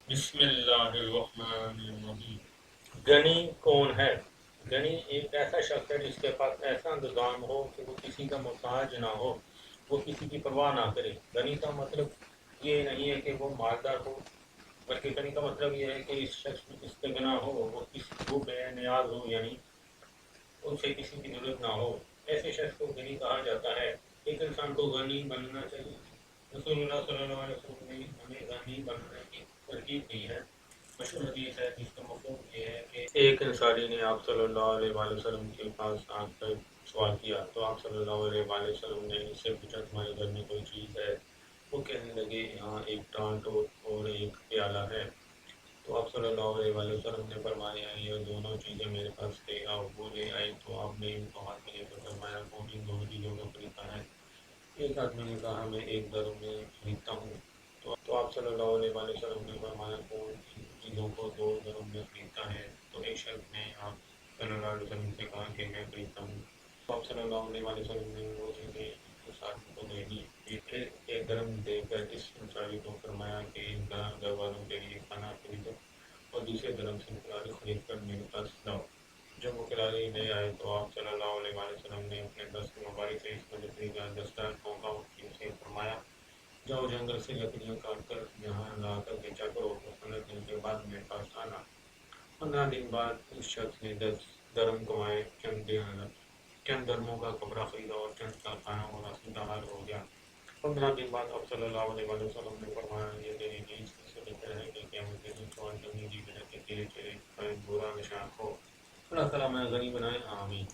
بسم اللہ الرحمن الرحیم۔ غنی کون ہے؟ غنی ایک ایسا شخص ہے جس کے پاس ایسا انتظام ہو کہ وہ کسی کا محتاج نہ ہو، وہ کسی کی پرواہ نہ کرے۔ غنی کا مطلب یہ نہیں ہے کہ وہ مالدار ہو، بلکہ غنی کا مطلب یہ ہے کہ اس شخص میں استغنا ہو، وہ بے نیاز ہو، یعنی اسے کسی کی ضرورت نہ ہو۔ ایسے شخص کو غنی کہا جاتا ہے۔ ایک انسان کو غنی بننا چاہیے۔ رسول اللہ صلی اللہ علیہ وسلم نے ہمیں غنی بننے کی ترغیب دی ہے۔ مشہور حدیث ہے جس کا مفہوم یہ ہے کہ ایک انصاری نے آپ صلی اللہ علیہ وآلہ وسلم کے پاس آ کر سوال کیا تو آپ صلی اللہ علیہ وآلہ وسلم نے اس سے پوچھا تمہارے گھر میں کوئی چیز ہے؟ وہ کہنے لگے یہاں ایک ٹانٹ اور ایک پیالہ ہے۔ تو آپ صلی اللہ علیہ وآلہ وسلم نے فرمایا یہ دونوں چیزیں میرے پاس تھے، آپ وہ لے آئے۔ تو آپ نے ان کو ہاتھ میں لے کر فرمایا کون ان دونوں چیزوں کو خریدتا ہے؟ ایک آدمی نے کہا میں ایک درم میں خریدتا ہوں۔ تو آپ صلی اللہ علیہ وآلہ وسلم نے فرمایا کون ان چیزوں کو 2 درم میں خریدتا ہے؟ تو ایک شخص نے آپ صلی اللہ علیہ وسلم سے کہا کہ میں خریدتا ہوں۔ تو آپ صلی اللہ علیہ وآلہ وسلم نے وہ چیزیں اس آدمی کو دے دی۔ پھر 1 درم دے کر اس انصاری کو فرمایا کہ ان کا گھر والوں کے لیے کھانا خریدو اور دوسرے درم سے کھلاڑی خرید کر میرے پاس لاؤ۔ جب وہ کھلاڑی لے آئے تو آپ صلی اللہ علیہ وآلہ وسلم نے اپنے دست مبارک سے اس کو لکڑی کا دستہ ٹھونکا اور اسے فرمایا جاؤ جنگل سے لکڑیاں کاٹ کر یہاں لا کر بیچا کرو تو 15 دن کے بعد میرے پاس آنا۔ 15 دن بعد اس شخص نے 10 درم کمائے، چند درموں کا کپڑا خریدا اور چند کا کھانا اور راستے حال ہو گیا۔ 15 دن بعد اب صلی اللہ علیہ وآلہ وسلم نے فرمایا یہ تیری نیز سے بہتر ہے کہ قیامت کے دن سوال کرنے کی وجہ سے تیرے چہرے پر برا نشان ہو۔ اللہ تعالیٰ میں غنی بنائے، آمین۔